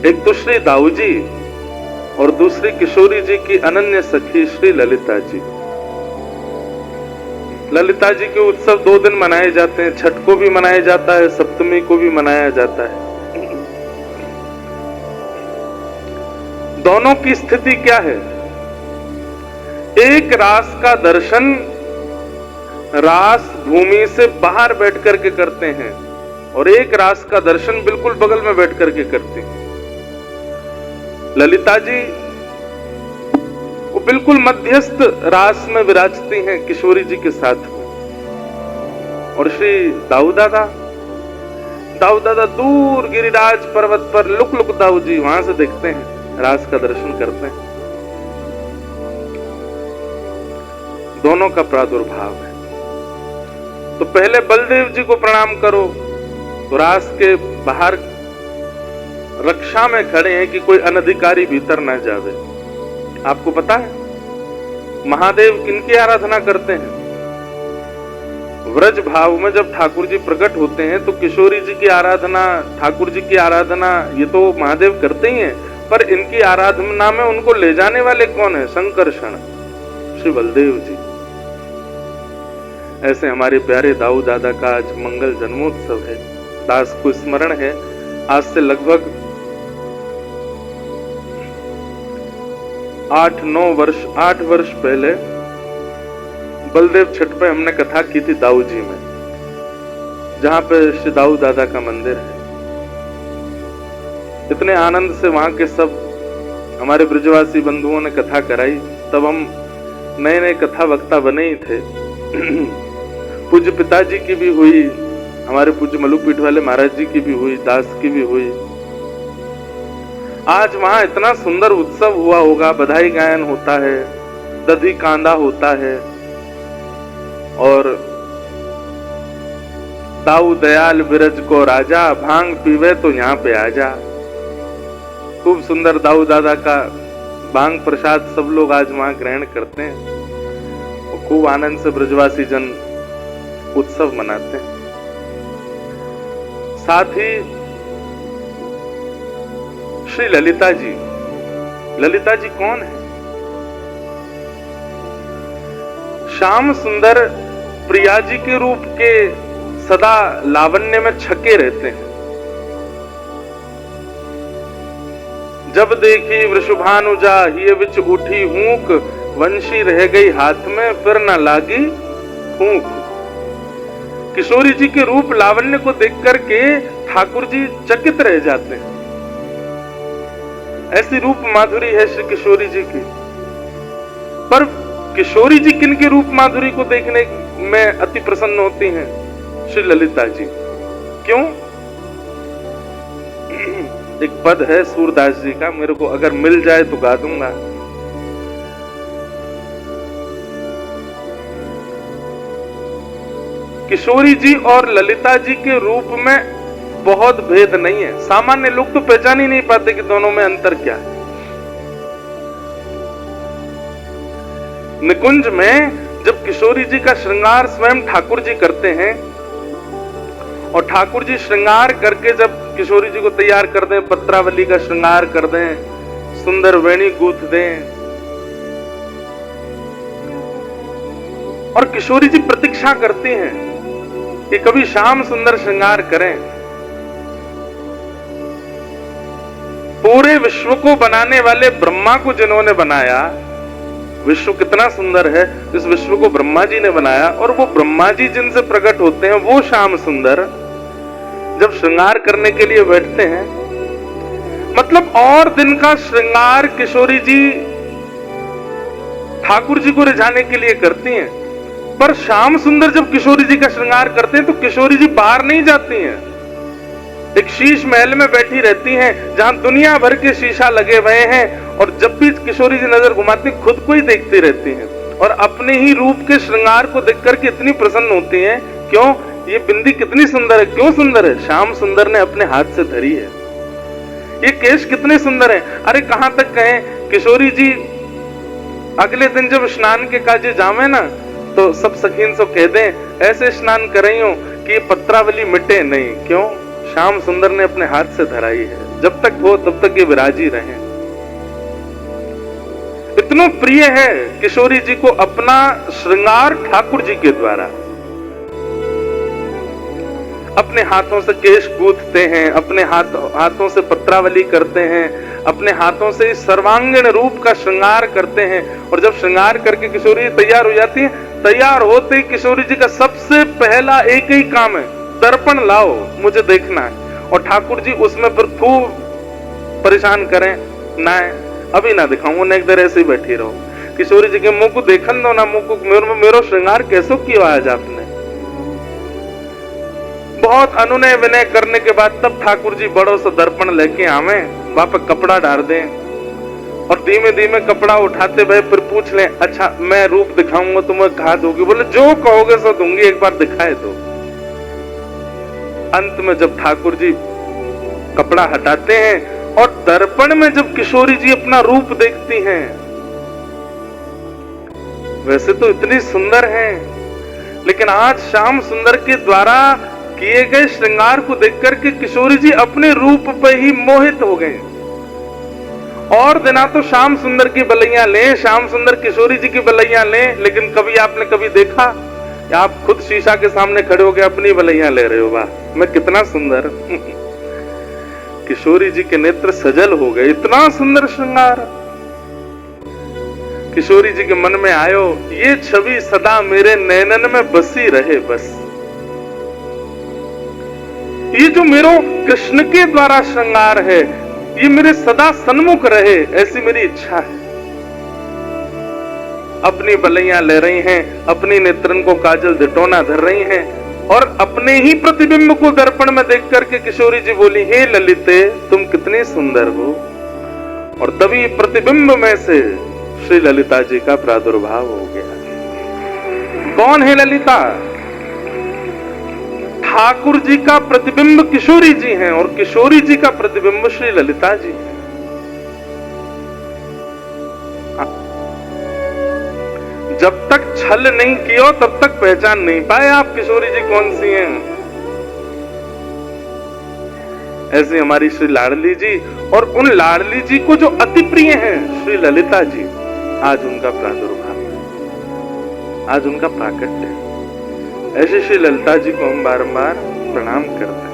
एक तो श्री दाऊ जी और दूसरी किशोरी जी की अनन्य सखी श्री ललिता जी। ललिता जी के उत्सव 2 दिन मनाए जाते हैं, छठ को भी मनाया जाता है, सप्तमी को भी मनाया जाता है। दोनों की स्थिति क्या है? एक रास का दर्शन रास भूमि से बाहर बैठ करके करते हैं और एक रास का दर्शन बिल्कुल बगल में बैठ करके करते हैं। ललिता जी वो बिल्कुल मध्यस्थ रास में विराजती हैं किशोरी जी के साथ में, और श्री दाऊ दादा दूर गिरिराज पर्वत पर लुक लुक दाऊ जी वहां से देखते हैं, रास का दर्शन करते हैं। दोनों का प्रादुर्भाव है। तो पहले बलदेव जी को प्रणाम करो, तो रास के बाहर रक्षा में खड़े हैं कि कोई अनधिकारी भीतर ना जावे। आपको पता है महादेव किनकी आराधना करते हैं? व्रज भाव में जब ठाकुर जी प्रकट होते हैं तो किशोरी जी की आराधना, ठाकुर जी की आराधना ये तो महादेव करते ही हैं, पर इनकी आराधना में उनको ले जाने वाले कौन है? संकर्षण श्री बलदेव जी। ऐसे हमारे प्यारे दाऊ दादा का आज मंगल जन्मोत्सव है। दास को स्मरण है, आज से लगभग 8 वर्ष पहले बलदेव छठ पे हमने कथा की थी दाऊ जी में, जहां पे श्री दाऊ दादा का मंदिर है। इतने आनंद से वहां के सब हमारे ब्रजवासी बंधुओं ने कथा कराई। तब हम नए नए कथा वक्ता बने ही थे। पूज्य पिताजी की भी हुई, हमारे पूज्य मलुकपीठ वाले महाराज जी की भी हुई, दास की भी हुई। आज वहां इतना सुंदर उत्सव हुआ होगा, बधाई गायन होता है, दधी कांदा होता है, और दाऊ दयाल बिरज को राजा, भांग पीवे तो यहाँ पे आजा। खूब सुंदर दाऊ दादा का भांग प्रसाद सब लोग आज वहां ग्रहण करते हैं और खूब आनंद से ब्रजवासी जन उत्सव मनाते हैं। साथ ही श्री ललिता जी कौन है? श्याम सुंदर प्रिया जी के रूप के सदा लावण्य में छके रहते हैं। जब देखी वृषभानुजा हिय विच उठी हूक, वंशी रह गई हाथ में फिर न लागी फूंक। किशोरी जी के रूप लावण्य को देख करके ठाकुर जी चकित रह जाते हैं। ऐसी रूप माधुरी है श्री किशोरी जी की। पर किशोरी जी किन के रूप माधुरी को देखने में अति प्रसन्न होती हैं? श्री ललिता जी। क्यों? एक पद है सूरदास जी का, मेरे को अगर मिल जाए तो गा दूंगा। किशोरी जी और ललिता जी के रूप में बहुत भेद नहीं है। सामान्य लोग तो पहचान ही नहीं पाते कि दोनों में अंतर क्या है। निकुंज में जब किशोरी जी का श्रृंगार स्वयं ठाकुर जी करते हैं और ठाकुर जी श्रृंगार करके जब किशोरी जी को तैयार कर दें, पत्रावली का श्रृंगार कर दें, सुंदर वेणी गूंथ दें, और किशोरी जी प्रतीक्षा करती हैं कि कभी श्याम सुंदर श्रृंगार करें। पूरे विश्व को बनाने वाले ब्रह्मा को जिन्होंने बनाया, विश्व कितना सुंदर है, इस विश्व को ब्रह्मा जी ने बनाया, और वो ब्रह्मा जी जिनसे प्रकट होते हैं वो श्याम सुंदर जब श्रृंगार करने के लिए बैठते हैं, मतलब और दिन का श्रृंगार किशोरी जी ठाकुर जी को रिझाने के लिए करती हैं। पर श्याम सुंदर जब किशोरी जी का श्रृंगार करते हैं तो किशोरी जी बाहर नहीं जाती हैं, एक शीश महल में बैठी रहती हैं जहां दुनिया भर के शीशा लगे हुए हैं, और जब भी किशोरी जी नजर घुमाती खुद को ही देखती रहती हैं और अपने ही रूप के श्रृंगार को देख करके इतनी प्रसन्न होती हैं। क्यों? ये बिंदी कितनी सुंदर है। क्यों सुंदर है? श्याम सुंदर ने अपने हाथ से धरी है। ये केश कितने सुंदर हैं। अरे कहां तक कहें, किशोरी जी अगले दिन जब स्नान के काजे जावे ना तो सब सखीन से कह दें ऐसे स्नान कर रही हूं कि पत्रावली मिटे नहीं। क्यों? श्याम सुंदर ने अपने हाथ से धराई है। जब तक हो तब तक ये विराजी रहे। इतना प्रिय है किशोरी जी को अपना श्रृंगार ठाकुर जी के द्वारा। अपने हाथों से केश गूंथते हैं, अपने हाथों से पत्रावली करते हैं, अपने हाथों से इस सर्वांगीण रूप का श्रृंगार करते हैं। और जब श्रृंगार करके किशोरी तैयार हो जाती है, तैयार होते ही किशोरी जी का सबसे पहला एक ही काम है, दर्पण लाओ, मुझे देखना है। और ठाकुर जी उसमें फिर खूब परेशान करें, ना अभी ना दिखाऊंगा, ना एक देर ऐसे ही बैठी रहो। किशोरी जी के मुंह को देखन दो ना, मुंह को मेरो श्रृंगार कैसो किया आज आपने। बहुत अनुनय विनय करने के बाद तब ठाकुर जी बड़ों से दर्पण लेके आवे, वहां पर कपड़ा डाल दें और धीमे धीमे कपड़ा उठाते भय फिर पूछ लें, अच्छा मैं रूप दिखाऊंगा तुम्हें कहा दोगी? बोले जो कहोगे सो दूंगी, एक बार दिखाए दो। अंत में जब ठाकुर जी कपड़ा हटाते हैं और दर्पण में जब किशोरी जी अपना रूप देखती हैं, वैसे तो इतनी सुंदर हैं, लेकिन आज श्याम सुंदर के द्वारा किए गए श्रृंगार को देखकर के किशोरी जी अपने रूप पर ही मोहित हो गए। और दिना तो श्याम सुंदर की बलैया लें, श्याम सुंदर किशोरी जी की बलैया लें, लेकिन कभी आपने कभी देखा कि आप खुद शीशा के सामने खड़े होकर अपनी बलैया ले रहे हो, वाह मैं कितना सुंदर। किशोरी जी के नेत्र सजल हो गए, इतना सुंदर श्रृंगार। किशोरी जी के मन में आयो, ये छवि सदा मेरे नैनन में बसी रहे बस। ये जो मेरो कृष्ण के द्वारा श्रृंगार है, ये मेरे सदा सन्मुख रहे, ऐसी मेरी इच्छा है। अपनी बलैया ले रही हैं, अपनी नेत्रन को काजल दिटोना धर रही हैं और अपने ही प्रतिबिंब को दर्पण में देख करके किशोरी जी बोली, हे ललिते तुम कितनी सुंदर हो। और तभी प्रतिबिंब में से श्री ललिता जी का प्रादुर्भाव हो गया। कौन है ललिता? ठाकुर जी का प्रतिबिंब किशोरी जी हैं और किशोरी जी का प्रतिबिंब श्री ललिता जी हैं। जब तक छल नहीं किया तब तक पहचान नहीं पाए आप किशोरी जी कौन सी हैं। ऐसे हमारी श्री लाडली जी, और उन लाडली जी को जो अति प्रिय हैं श्री ललिता जी, आज उनका प्रादुर्भाव, आज उनका प्राकट्य है। ऐसे श्री ललिता जी को हम बारंबार प्रणाम करते हैं,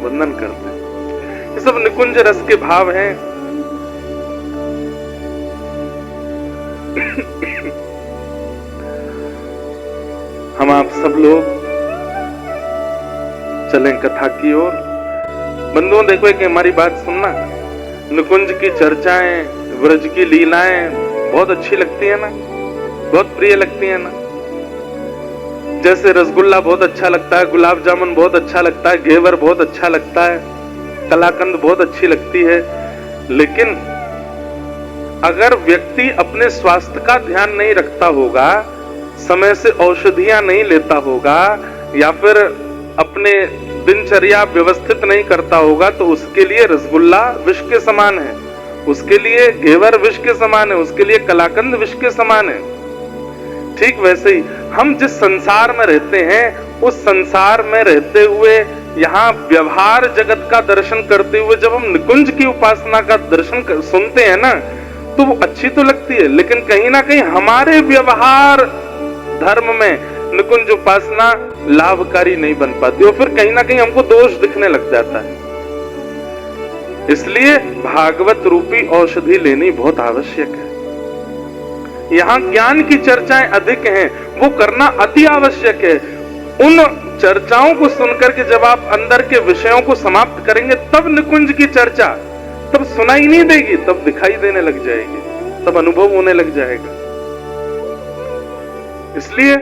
वंदन करते हैं। ये सब निकुंज रस के भाव हैं। हम आप सब लोग चलें कथा की ओर। बंधुओं देखो, एक हमारी बात सुनना, निकुंज की चर्चाएं, व्रज की लीलाएं बहुत अच्छी लगती है ना, बहुत प्रिय लगती है ना। जैसे रसगुल्ला बहुत अच्छा लगता है, गुलाब जामुन बहुत अच्छा लगता है, घेवर बहुत अच्छा लगता है, कलाकंद बहुत अच्छी लगती है। लेकिन अगर व्यक्ति अपने स्वास्थ्य का ध्यान नहीं रखता होगा, समय से औषधियां नहीं लेता होगा, या फिर अपने दिनचर्या व्यवस्थित नहीं करता होगा, तो उसके लिए रसगुल्ला विष के समान है, उसके लिए घेवर विष के समान है, उसके लिए कलाकंद विष के समान है। ठीक वैसे ही हम जिस संसार में रहते हैं, उस संसार में रहते हुए यहाँ व्यवहार जगत का दर्शन करते हुए जब हम निकुंज की उपासना का दर्शन सुनते हैं ना, तो वो अच्छी तो लगती है, लेकिन कहीं ना कहीं हमारे व्यवहार धर्म में निकुंज उपासना लाभकारी नहीं बन पाती, और फिर कहीं ना कहीं हमको दोष दिखने लग जाता है। इसलिए भागवत रूपी औषधि लेनी बहुत आवश्यक है। यहाँ ज्ञान की चर्चाएं अधिक हैं, वो करना अति आवश्यक है। उन चर्चाओं को सुनकर के जब आप अंदर के विषयों को समाप्त करेंगे, तब निकुंज की चर्चा तब सुनाई नहीं देगी, तब दिखाई देने लग जाएगी, तब अनुभव होने लग जाएगा। इसलिए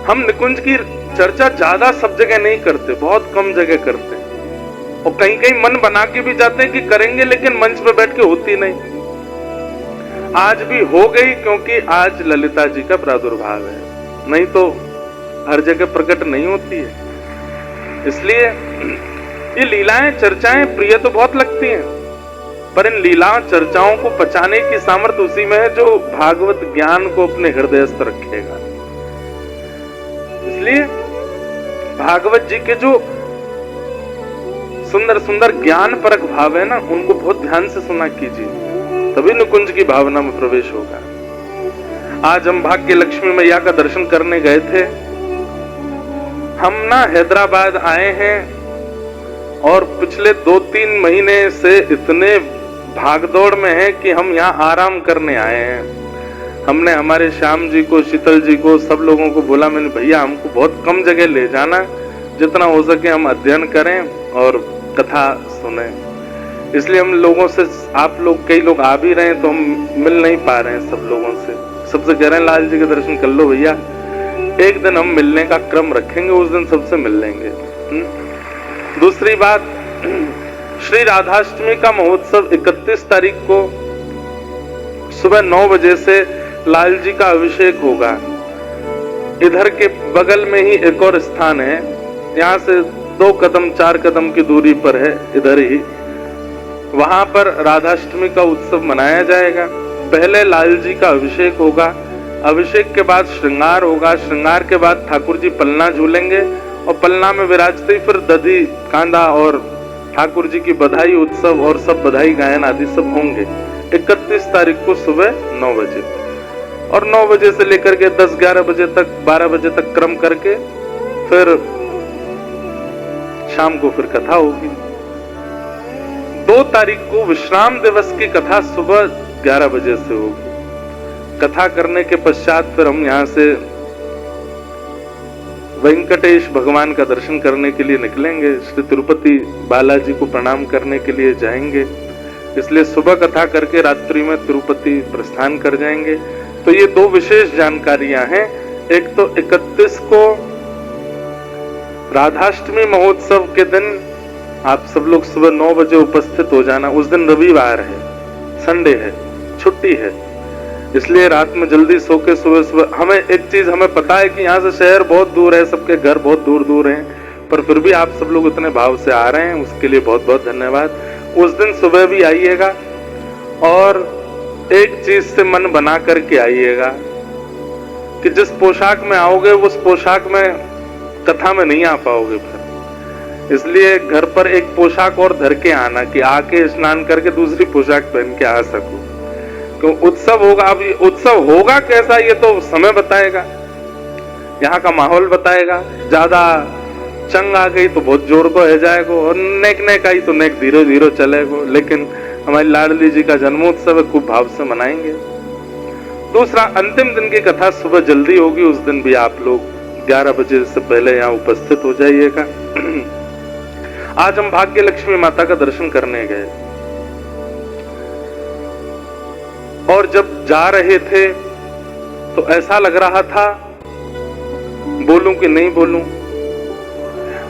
हम निकुंज की चर्चा ज्यादा सब जगह नहीं करते, बहुत कम जगह करते हैं, और कहीं कहीं मन बना के भी जाते हैं कि करेंगे, लेकिन मंच पर बैठ के होती नहीं। आज भी हो गई क्योंकि आज ललिता जी का प्रादुर्भाव है, नहीं तो हर जगह प्रकट नहीं होती है। इसलिए ये लीलाएं चर्चाएं प्रिय तो बहुत लगती हैं, पर इन लीला चर्चाओं को पचाने की सामर्थ्य उसी में है जो भागवत ज्ञान को अपने हृदयस्थ रखेगा। इसलिए भागवत जी के जो सुंदर सुंदर ज्ञान परक भाव है ना, उनको बहुत ध्यान से सुना कीजिए, तभी निकुंज की भावना में प्रवेश होगा। आज हम भाग्य लक्ष्मी मैया का दर्शन करने गए थे। हम ना हैदराबाद आए हैं और पिछले 2-3 महीने से इतने भागदौड़ में हैं कि हम यहाँ आराम करने आए हैं। हमने हमारे श्याम जी को, शीतल जी को, सब लोगों को बोला, मैंने भैया हमको बहुत कम जगह ले जाना, जितना हो सके हम अध्ययन करें और कथा सुने। इसलिए हम लोगों से, आप लोग कई लोग आ भी रहे हैं तो हम मिल नहीं पा रहे हैं सब लोगों से। सबसे कह रहे हैं लाल जी के दर्शन कर लो भैया, एक दिन हम मिलने का क्रम रखेंगे, उस दिन सबसे मिल लेंगे। दूसरी बात, श्री राधाष्टमी का महोत्सव 31 तारीख को सुबह 9 बजे से लाल जी का अभिषेक होगा। इधर के बगल में ही एक और स्थान है, यहाँ से 2 कदम 4 कदम की दूरी पर है, इधर ही, वहां पर राधाष्टमी का उत्सव मनाया जाएगा। पहले लाल जी का अभिषेक होगा, अभिषेक के बाद श्रृंगार होगा, श्रृंगार के बाद ठाकुर जी पलना झूलेंगे और पलना में विराजते ही फिर दधी कांदा और ठाकुर जी की बधाई उत्सव और सब बधाई गायन आदि सब होंगे 31 तारीख को सुबह 9 बजे। और 9 बजे से लेकर के 10-11 बजे तक, 12 बजे तक क्रम करके फिर शाम को फिर कथा होगी। 2 तारीख को विश्राम दिवस की कथा सुबह 11 बजे से होगी। कथा करने के पश्चात फिर हम यहाँ से वेंकटेश भगवान का दर्शन करने के लिए निकलेंगे, श्री तिरुपति बालाजी को प्रणाम करने के लिए जाएंगे। इसलिए सुबह कथा करके रात्रि में तिरुपति प्रस्थान कर जाएंगे। तो ये 2 विशेष जानकारियां हैं। एक तो 31 को राधाष्टमी महोत्सव के दिन आप सब लोग सुबह 9 बजे उपस्थित हो जाना। उस दिन रविवार है, संडे है, छुट्टी है, इसलिए रात में जल्दी सो के सुबह सुबह, हमें एक चीज हमें पता है कि यहाँ से शहर बहुत दूर है, सबके घर बहुत दूर दूर हैं, पर फिर भी आप सब लोग इतने भाव से आ रहे हैं, उसके लिए बहुत बहुत धन्यवाद। उस दिन सुबह भी आइएगा और एक चीज से मन बना करके आइएगा कि जिस पोशाक में आओगे उस पोशाक में कथा में नहीं आ पाओगे फिर। इसलिए घर पर एक पोशाक और धर के आना कि आके स्नान करके दूसरी पोशाक पहन के आ सको, क्यों उत्सव होगा। अब उत्सव होगा कैसा ये तो समय बताएगा, यहाँ का माहौल बताएगा। ज्यादा चंग आ गई तो बहुत जोर को है जाएगा, और नेक नेक आई तो नेक धीरे धीरे चलेगा। लेकिन हमारी लाडली जी का जन्मोत्सव खूब भाव से मनाएंगे। दूसरा, अंतिम दिन की कथा सुबह जल्दी होगी, उस दिन भी आप लोग 11 बजे से पहले यहाँ उपस्थित हो जाइएगा। आज हम भाग्य लक्ष्मी माता का दर्शन करने गए और जब जा रहे थे तो ऐसा लग रहा था बोलूं कि नहीं बोलूं,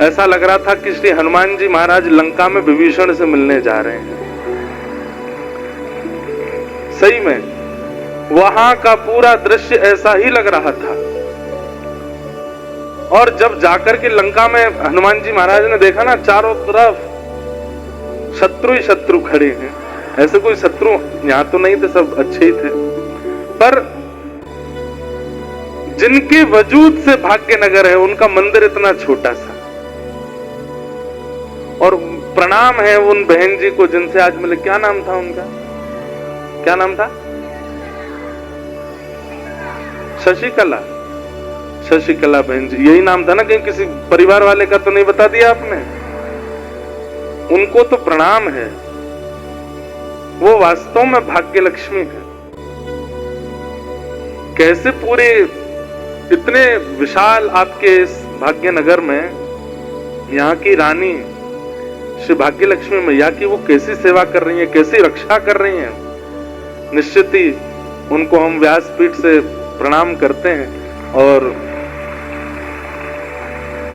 ऐसा लग रहा था कि श्री हनुमान जी महाराज लंका में विभीषण से मिलने जा रहे हैं। सही में वहां का पूरा दृश्य ऐसा ही लग रहा था। और जब जाकर के लंका में हनुमान जी महाराज ने देखा ना, चारों तरफ शत्रु ही शत्रु खड़े हैं। ऐसे कोई शत्रु यहां तो नहीं थे, सब अच्छे ही थे, पर जिनके वजूद से भाग्यनगर है उनका मंदिर इतना छोटा सा। और प्रणाम है उन बहन जी को जिनसे आज मिले। क्या नाम था उनका, क्या नाम था? शशिकला, शशिकला बहन जी, यही नाम था ना? कहीं किसी परिवार वाले का तो नहीं बता दिया आपने? उनको तो प्रणाम है, वो वास्तव में भाग्य लक्ष्मी है। कैसे पूरे इतने विशाल आपके इस भाग्यनगर में यहाँ की रानी श्री भाग्य लक्ष्मी मैया की वो कैसी सेवा कर रही है, कैसी रक्षा कर रही है। निश्चित ही उनको हम व्यासपीठ से प्रणाम करते हैं और